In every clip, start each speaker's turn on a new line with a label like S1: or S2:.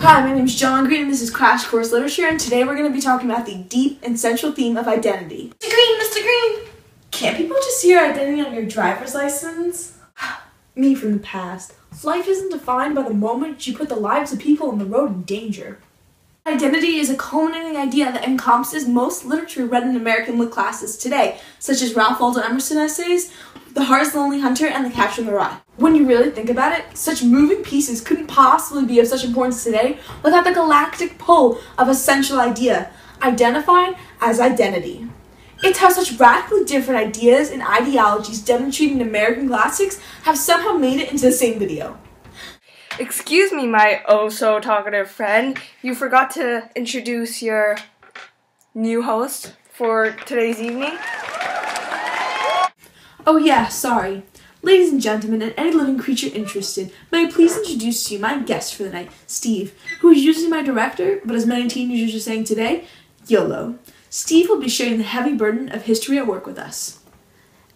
S1: Hi, my name is John Green, and this is Crash Course Literature, and today we're going to be talking about the deep and central theme of identity. Mr. Green! Can't people just see your identity on your driver's license? Me from the past. Life isn't defined by the moment you put the lives of people on the road in danger. Identity is a culminating idea that encompasses most literature read in American lit classes today, such as Ralph Waldo Emerson essays, The Heart is the Lonely Hunter, and The Catcher in the Rye. When you really think about it, such moving pieces couldn't possibly be of such importance today without the galactic pull of a central idea, identified as identity. It's how such radically different ideas and ideologies demonstrated in American classics have somehow made it into the same video.
S2: Excuse me, my oh-so-talkative friend. You forgot to introduce your new host for today's evening?
S1: Oh yeah, sorry. Ladies and gentlemen, and any living creature interested, may I please introduce to you my guest for the night, Steve, who is usually my director, but as many teenagers are saying today, YOLO. Steve will be sharing the heavy burden of history at work with us.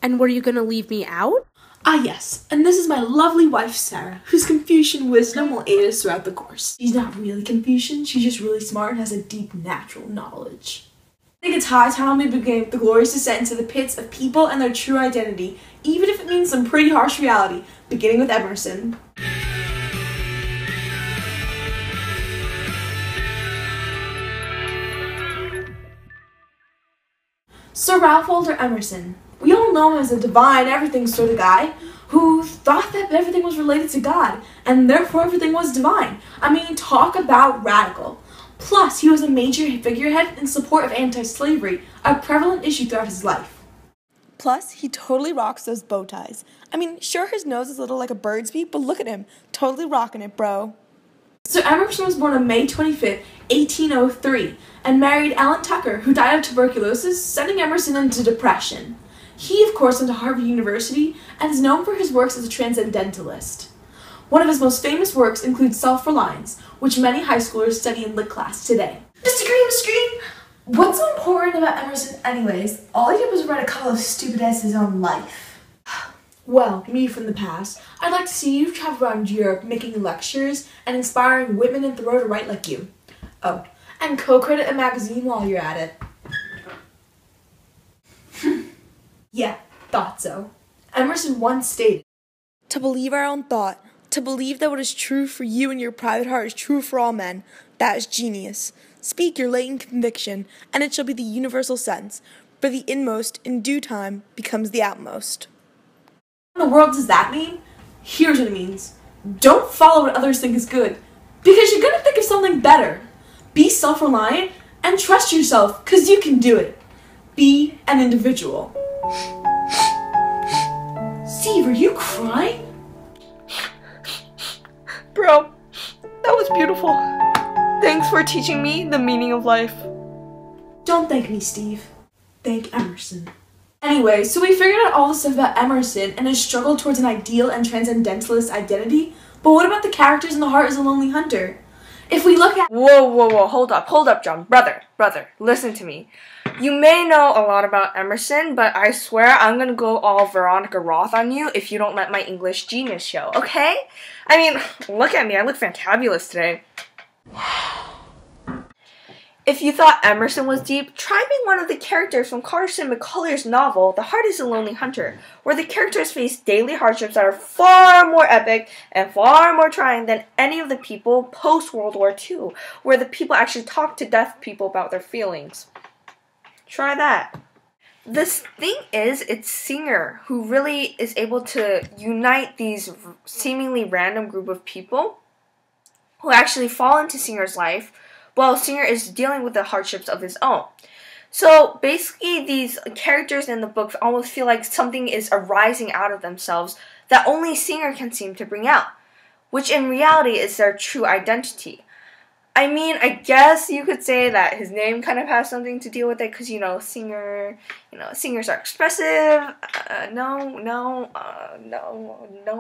S3: And were you going to leave me out?
S1: Ah yes, and this is my lovely wife, Sarah, whose Confucian wisdom will aid us throughout the course. She's not really Confucian, she's just really smart and has a deep natural knowledge. I think it's high time we began the glorious descent into the pits of people and their true identity, even if it means some pretty harsh reality, beginning with Emerson. Sir Ralph Waldo Emerson. We all know him as a divine everything sort of guy who thought that everything was related to God, and therefore everything was divine. I mean, talk about radical. Plus, he was a major figurehead in support of anti-slavery, a prevalent issue throughout his life.
S4: Plus, he totally rocks those bow ties. I mean, sure, his nose is a little like a bird's beak, but look at him. Totally rocking it, bro.
S1: Sir Emerson was born on May 25th, 1803, and married Ellen Tucker, who died of tuberculosis, sending Emerson into depression. He, of course, went to Harvard University and is known for his works as a transcendentalist. One of his most famous works includes Self-Reliance, which many high schoolers study in lit class today. Mr. Green, what's so important about Emerson anyways? All he did was write a couple of stupid essays on life. Well, me from the past, I'd like to see you travel around Europe making lectures and inspiring women in Thoreau to write like you. Oh, and co-credit a magazine while you're at it. Yeah, thought so. Emerson once stated,
S4: To believe our own thought, to believe that what is true for you in your private heart is true for all men, that is genius. Speak your latent conviction, and it shall be the universal sense, for the inmost, in due time, becomes the outmost.
S1: What in the world does that mean? Here's what it means. Don't follow what others think is good, because you're gonna think of something better. Be self-reliant, and trust yourself, because you can do it. Be an individual. Steve, are you crying?
S2: Bro, that was beautiful. Thanks for teaching me the meaning of life.
S1: Don't thank me, Steve. Thank Emerson. Anyway, so we figured out all this stuff about Emerson and his struggle towards an ideal and transcendentalist identity, but what about the characters in The Heart is a Lonely Hunter? If we look at—
S2: Whoa, hold up, John. Brother, listen to me. You may know a lot about Emerson, but I swear I'm gonna go all Veronica Roth on you if you don't let my English genius show, okay? I mean, look at me, I look fantabulous today. If you thought Emerson was deep, try being one of the characters from Carson McCullers' novel, The Heart is a Lonely Hunter, where the characters face daily hardships that are far more epic and far more trying than any of the people post-World War II, where the people actually talk to deaf people about their feelings. Try that. This thing is, it's Singer who really is able to unite these seemingly random group of people who actually fall into Singer's life while Singer is dealing with the hardships of his own. So basically these characters in the book almost feel like something is arising out of themselves that only Singer can seem to bring out, which in reality is their true identity. I mean, I guess you could say that his name kind of has something to deal with it because, singers are expressive. No,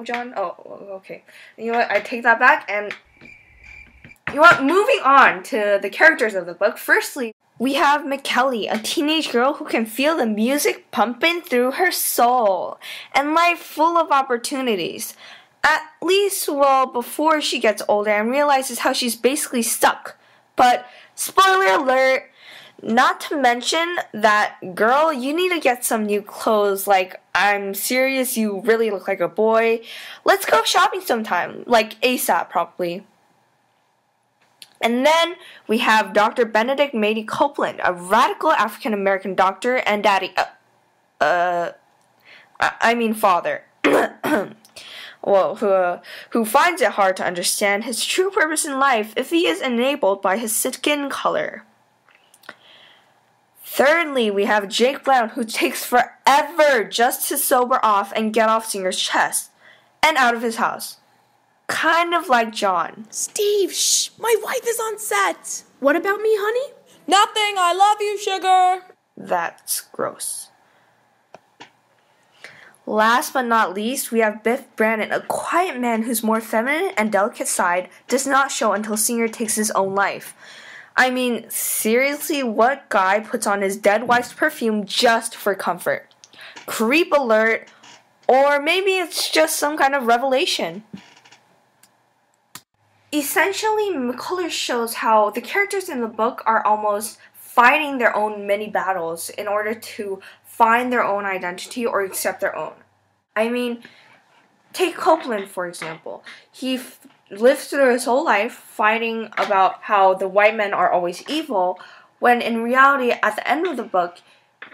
S2: John. Oh, okay. You know what? I take that back. And you know what? Moving on to the characters of the book. Firstly, we have McKelly, a teenage girl who can feel the music pumping through her soul and life full of opportunities. At least, well, before she gets older and realizes how she's basically stuck. But, spoiler alert, not to mention that, girl, you need to get some new clothes. Like, I'm serious, you really look like a boy. Let's go shopping sometime. Like, ASAP, probably. And then we have Dr. Benedict Mady Copeland, a radical African-American doctor and daddy. Father. Well, who finds it hard to understand his true purpose in life if he is enabled by his skin color. Thirdly, we have Jake Brown, who takes forever just to sober off and get off Singer's chest and out of his house. Kind of like John.
S4: Steve, shh, my wife is on set.
S3: What about me, honey?
S4: Nothing, I love you, sugar.
S2: That's gross. Last but not least, we have Biff Brandon, a quiet man whose more feminine and delicate side does not show until Singer takes his own life. I mean, seriously, what guy puts on his dead wife's perfume just for comfort? Creep alert, or maybe it's just some kind of revelation. Essentially, McCullers shows how the characters in the book are almost fighting their own mini battles in order to find their own identity or accept their own. I mean, take Copeland, for example. He lives through his whole life fighting about how the white men are always evil, when in reality, at the end of the book,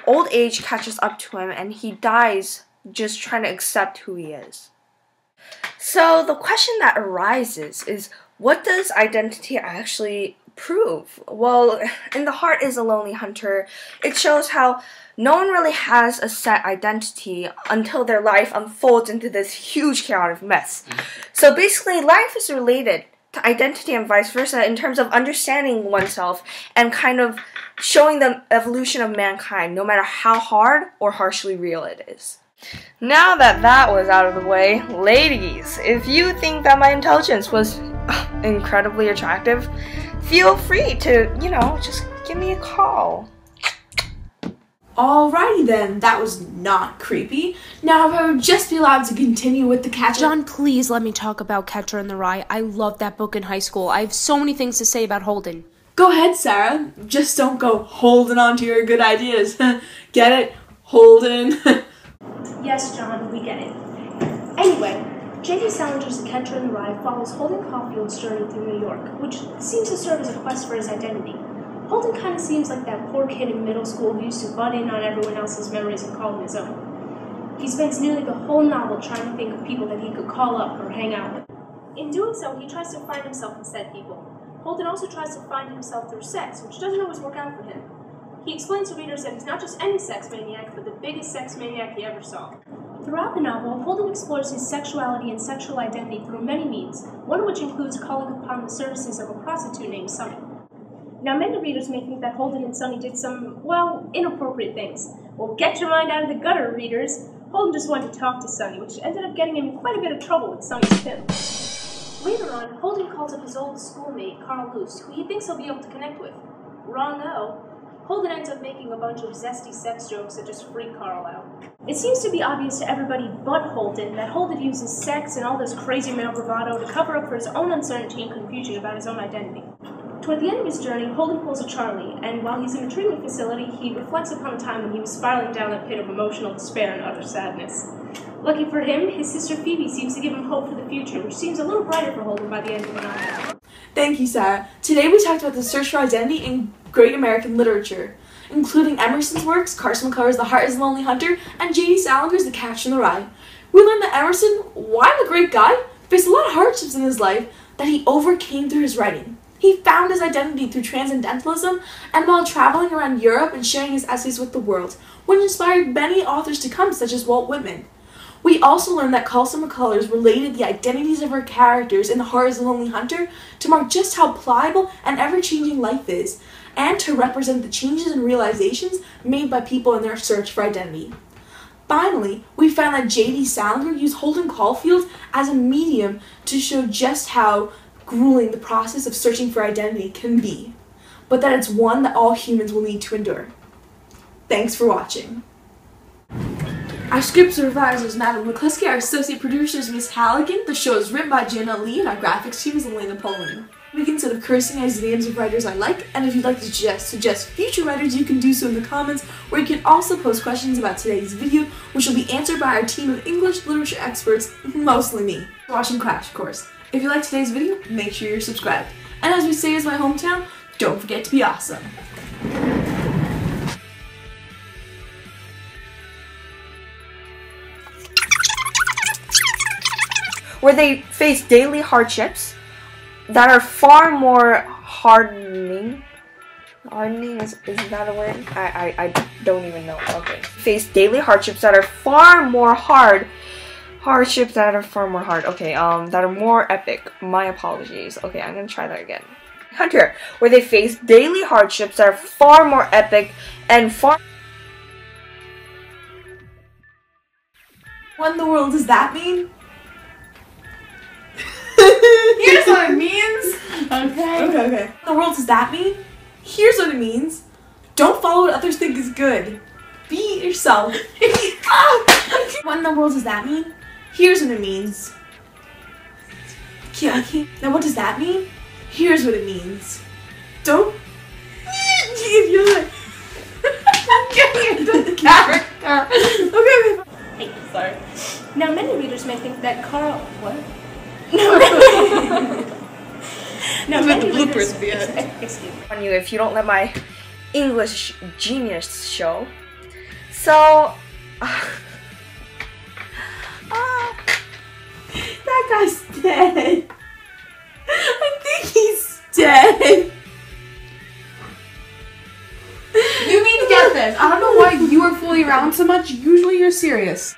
S2: old age catches up to him and he dies just trying to accept who he is. So the question that arises is, what does identity actually prove? Well, in The Heart is a Lonely Hunter, it shows how no one really has a set identity until their life unfolds into this huge chaotic mess. So basically, life is related to identity and vice versa in terms of understanding oneself and kind of showing the evolution of mankind, no matter how hard or harshly real it is. Now that was out of the way, ladies, if you think that my intelligence was incredibly attractive, feel free to, just give me a call.
S1: Alrighty then, that was not creepy. Now if I would just be allowed to continue with the Catcher...
S3: John, please let me talk about Catcher in the Rye. I loved that book in high school. I have so many things to say about Holden.
S1: Go ahead, Sarah. Just don't go holding on to your good ideas. Get it? Holden.
S5: Yes, John, we get it. Anyway, J.D. Salinger's The Catcher in the Rye follows Holden Caulfield's journey through New York, which seems to serve as a quest for his identity. Holden kind of seems like that poor kid in middle school who used to butt in on everyone else's memories and call them his own. He spends nearly the whole novel trying to think of people that he could call up or hang out with. In doing so, he tries to find himself in said people. Holden also tries to find himself through sex, which doesn't always work out for him. He explains to readers that he's not just any sex maniac, but the biggest sex maniac he ever saw. Throughout the novel, Holden explores his sexuality and sexual identity through many means, one of which includes calling upon the services of a prostitute named Sunny. Now, many readers may think that Holden and Sunny did some, inappropriate things. Well, get your mind out of the gutter, readers. Holden just wanted to talk to Sunny, which ended up getting him in quite a bit of trouble with Sunny's pimp. Later on, Holden calls up his old schoolmate, Carl Luce, who he thinks he'll be able to connect with. Wrong though. Holden ends up making a bunch of zesty sex jokes that just freak Carl out. It seems to be obvious to everybody but Holden that Holden uses sex and all this crazy male bravado to cover up for his own uncertainty and confusion about his own identity. Toward the end of his journey, Holden pulls a Charlie, and while he's in a treatment facility, he reflects upon a time when he was spiraling down a pit of emotional despair and utter sadness. Lucky for him, his sister Phoebe seems to give him hope for the future, which seems a little brighter for Holden by the end of the novel.
S1: Thank you, Sarah. Today we talked about the search for identity in great American literature, including Emerson's works, Carson McCullers' The Heart is a Lonely Hunter, and J.D. Salinger's The Catcher in the Rye. We learned that Emerson, while a great guy, faced a lot of hardships in his life that he overcame through his writing. He found his identity through transcendentalism, and while traveling around Europe and sharing his essays with the world, which inspired many authors to come, such as Walt Whitman. We also learned that Carson McCullers related the identities of her characters in The Heart is a Lonely Hunter to mark just how pliable and ever-changing life is, and to represent the changes and realizations made by people in their search for identity. Finally, we found that J.D. Salinger used Holden Caulfield as a medium to show just how grueling the process of searching for identity can be, but that it's one that all humans will need to endure. Thanks for watching. Our script supervisor is Madam McCluskey, our associate producer is Miss Halligan, the show is written by Jenna Lee, and our graphics team is Elena Polin. We can instead of cursing as names of writers I like, and if you'd like to suggest future writers, you can do so in the comments, or you can also post questions about today's video, which will be answered by our team of English literature experts, mostly me, watching Crash Course. If you like today's video, make sure you're subscribed. And as we say as my hometown, don't forget to be awesome.
S2: Where they face daily hardships that are far more hardening. Hardening, is that a word? I don't even know. Okay. Face daily hardships that are far more hard. Hardships that are far more hard. Okay, that are more epic. My apologies. Okay, I'm gonna try that again. Hunter, where they face daily hardships that are far more epic and far.
S1: What in the world does that mean?
S3: Here's what it means. Okay.
S1: Okay. What in the world does that mean? Here's what it means. Don't follow what others think is good. Be yourself. What in the world does that mean? Here's what it means. Now what does that mean? Here's what it means. Don't. You're like. Get into the character. Okay.
S5: Hey, sorry. Now, many readers may think that Carl. What? Now, many readers. Excuse me.
S2: On you if you don't let my English genius show. So.
S1: That guy's dead. I think he's dead.
S3: You need to get this. I don't know why you are fooling around so much. Usually you're serious.